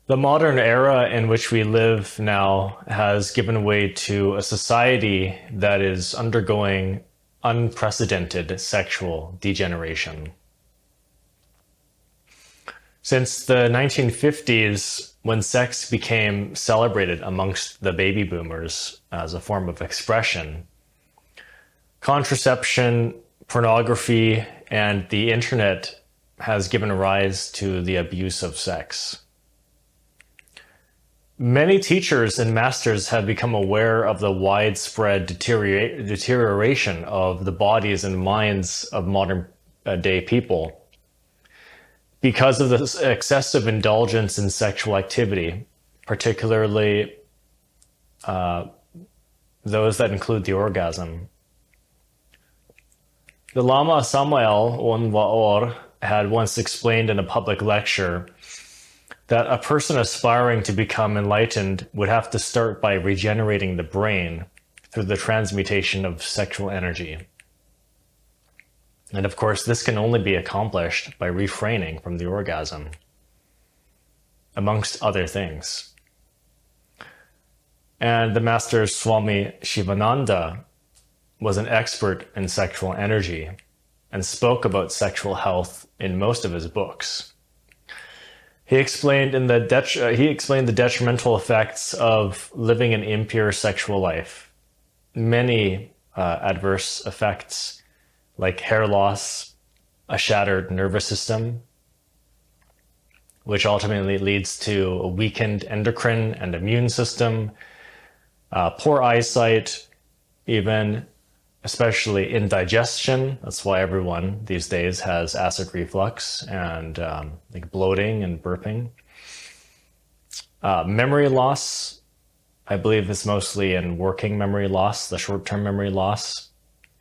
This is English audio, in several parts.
The modern era in which we live now has given way to a society that is undergoing unprecedented sexual degeneration. Since the 1950s, when sex became celebrated amongst the baby boomers as a form of expression, contraception, pornography, and the internet has given rise to the abuse of sex. Many teachers and masters have become aware of the widespread deterioration of the bodies and minds of modern day people because of this excessive indulgence in sexual activity, particularly those that include the orgasm. The Lama Samael Onwaor had once explained in a public lecture that a person aspiring to become enlightened would have to start by regenerating the brain through the transmutation of sexual energy. And of course, this can only be accomplished by refraining from the orgasm, amongst other things. And the master Swami Shivananda was an expert in sexual energy and spoke about sexual health in most of his books. He explained the detrimental effects of living an impure sexual life. Many adverse effects like hair loss, a shattered nervous system, which ultimately leads to a weakened endocrine and immune system, poor eyesight, even especially indigestion. That's why everyone these days has acid reflux and like bloating and burping. Memory loss, I believe it's mostly in working memory loss, the short-term memory loss,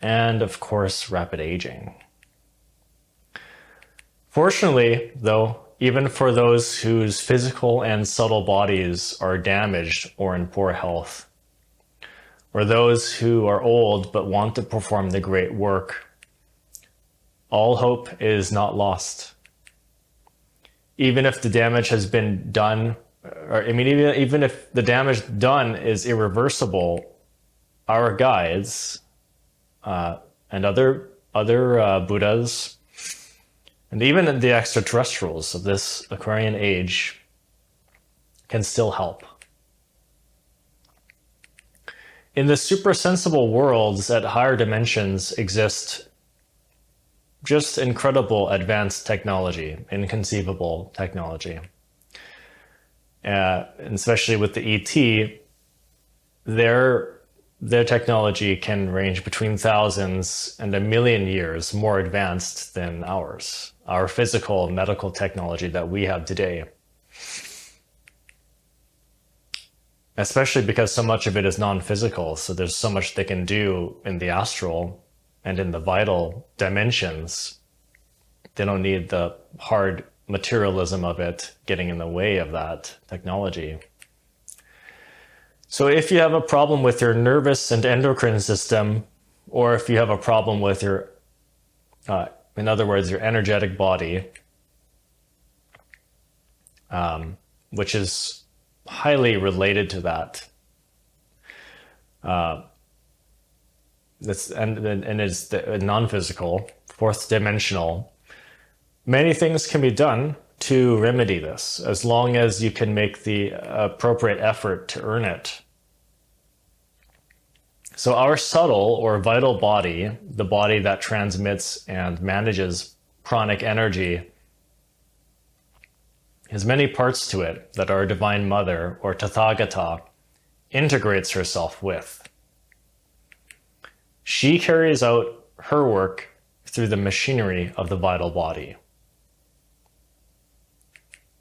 and of course, rapid aging. Fortunately, though, even for those whose physical and subtle bodies are damaged or in poor health, or those who are old but want to perform the great work, all hope is not lost. Even if the damage has been done, even if the damage done is irreversible, our guides and other Buddhas, and even the extraterrestrials of this Aquarian age can still help. In the suprasensible worlds at higher dimensions exist just incredible advanced technology, inconceivable technology. And especially with the ET, their technology can range between thousands and 1,000,000 years more advanced than ours, our physical medical technology that we have today. Especially because so much of it is non-physical, so there's so much they can do in the astral and in the vital dimensions. They don't need the hard materialism of it getting in the way of that technology. So if you have a problem with your nervous and endocrine system, or if you have a problem with your, in other words, your energetic body, which is highly related to that, and is non-physical, fourth dimensional, many things can be done to remedy this, as long as you can make the appropriate effort to earn it. So our subtle or vital body, the body that transmits and manages pranic energy, has many parts to it that our Divine Mother, or Tathagata, integrates herself with. She carries out her work through the machinery of the vital body.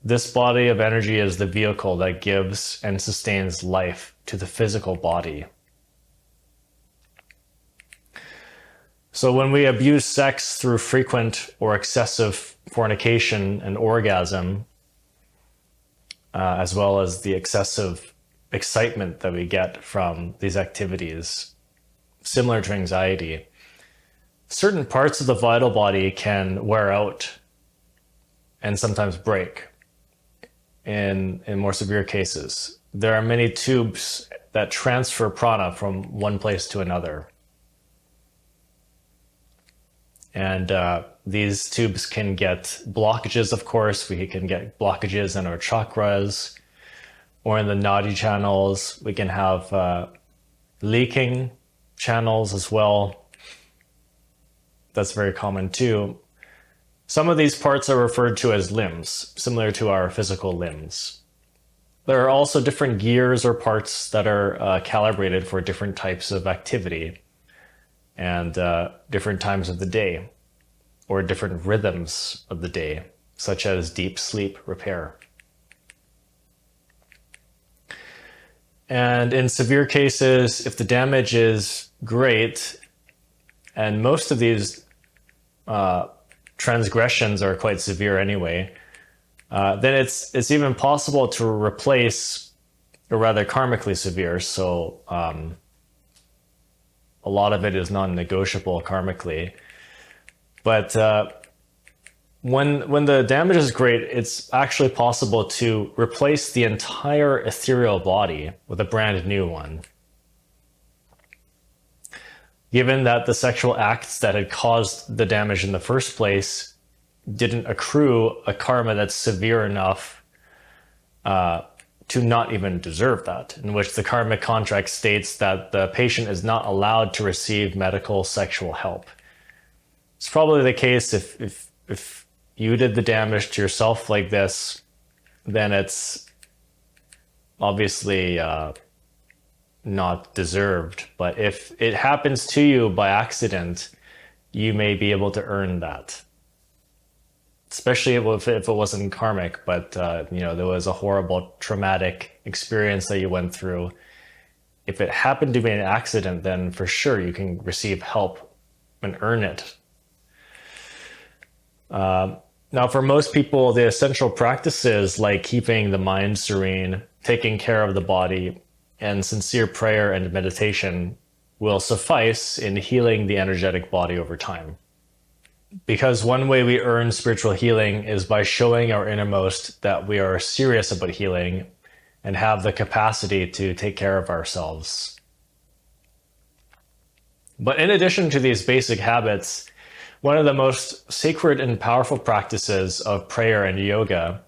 This body of energy is the vehicle that gives and sustains life to the physical body. So when we abuse sex through frequent or excessive fornication and orgasm, as well as the excessive excitement that we get from these activities, similar to anxiety, certain parts of the vital body can wear out and sometimes break. in more severe cases. There are many tubes that transfer prana from one place to another. And these tubes can get blockages, of course. We can get blockages in our chakras or in the nadi channels. We can have leaking channels as well. That's very common too. Some of these parts are referred to as limbs, similar to our physical limbs. There are also different gears or parts that are calibrated for different types of activity and different times of the day, or different rhythms of the day, such as deep sleep repair. And in severe cases, if the damage is great, and most of these transgressions are quite severe anyway, then it's even possible to replace, or rather karmically severe, so a lot of it is non-negotiable karmically. But when the damage is great, it's actually possible to replace the entire ethereal body with a brand new one. Given that the sexual acts that had caused the damage in the first place didn't accrue a karma that's severe enough to not even deserve that, in which the karmic contract states that the patient is not allowed to receive medical sexual help. It's probably the case if you did the damage to yourself like this, then it's obviously not deserved. But if it happens to you by accident, you may be able to earn that. Especially if it wasn't karmic, but there was a horrible traumatic experience that you went through. If it happened to be an accident, then for sure you can receive help and earn it. Now, for most people, the essential practices like keeping the mind serene, taking care of the body, and sincere prayer and meditation will suffice in healing the energetic body over time. Because one way we earn spiritual healing is by showing our innermost that we are serious about healing and have the capacity to take care of ourselves. But in addition to these basic habits, one of the most sacred and powerful practices of prayer and yoga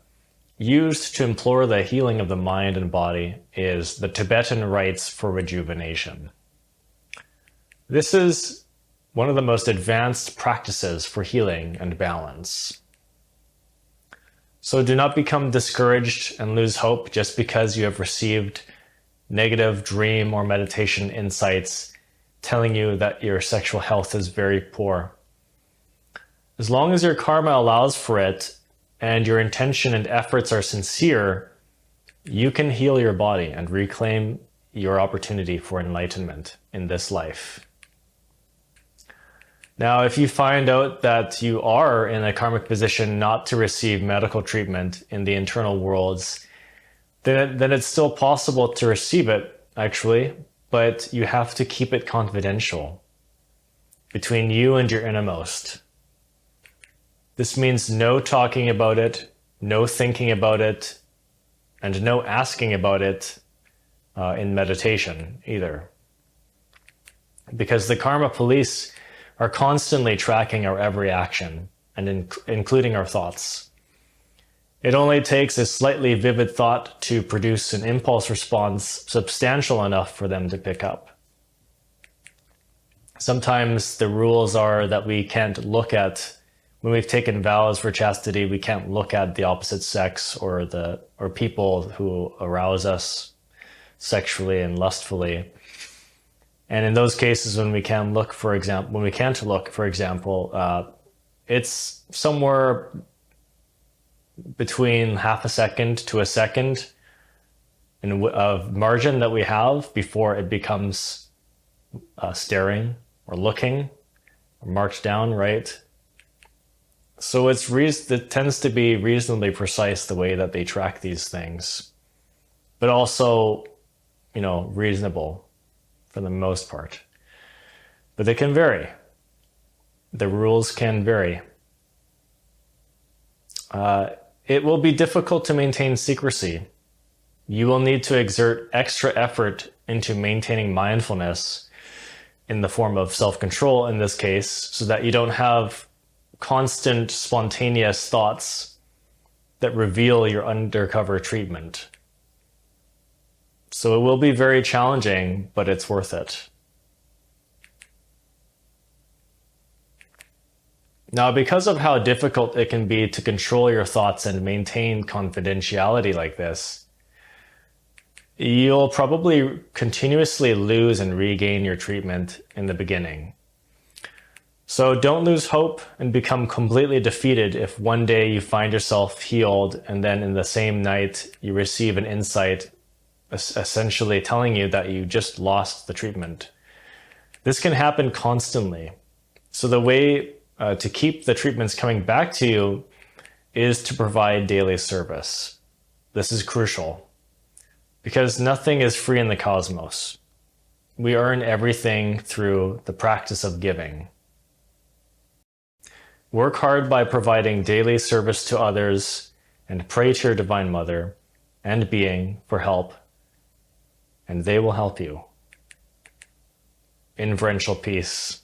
used to implore the healing of the mind and body is the Tibetan rites for rejuvenation. This is one of the most advanced practices for healing and balance. So do not become discouraged and lose hope just because you have received negative dream or meditation insights telling you that your sexual health is very poor. As long as your karma allows for it and your intention and efforts are sincere, you can heal your body and reclaim your opportunity for enlightenment in this life. Now, if you find out that you are in a karmic position not to receive medical treatment in the internal worlds, then it's still possible to receive it, actually, but you have to keep it confidential between you and your innermost. This means no talking about it, no thinking about it, and no asking about it in meditation either. Because the karma police are constantly tracking our every action, and including our thoughts. It only takes a slightly vivid thought to produce an impulse response substantial enough for them to pick up. Sometimes the rules are that we can't look at, when we've taken vows for chastity, we can't look at the opposite sex or people who arouse us sexually and lustfully. And in those cases, when we can't look, for example, it's somewhere between half a second to a second of margin that we have before it becomes staring or looking or marked down, right? So it tends to be reasonably precise the way that they track these things, but also, reasonable for the most part. But they can vary. The rules can vary. it will be difficult to maintain secrecy. You will need to exert extra effort into maintaining mindfulness in the form of self-control in this case, so that you don't have constant spontaneous thoughts that reveal your undercover treatment. So it will be very challenging, but it's worth it. Now, because of how difficult it can be to control your thoughts and maintain confidentiality like this, you'll probably continuously lose and regain your treatment in the beginning. So don't lose hope and become completely defeated if one day you find yourself healed and then in the same night you receive an insight essentially telling you that you just lost the treatment. This can happen constantly. So the way to keep the treatments coming back to you is to provide daily service. This is crucial because nothing is free in the cosmos. We earn everything through the practice of giving. Work hard by providing daily service to others and pray to your Divine Mother and Being for help, and they will help you. Inferential peace.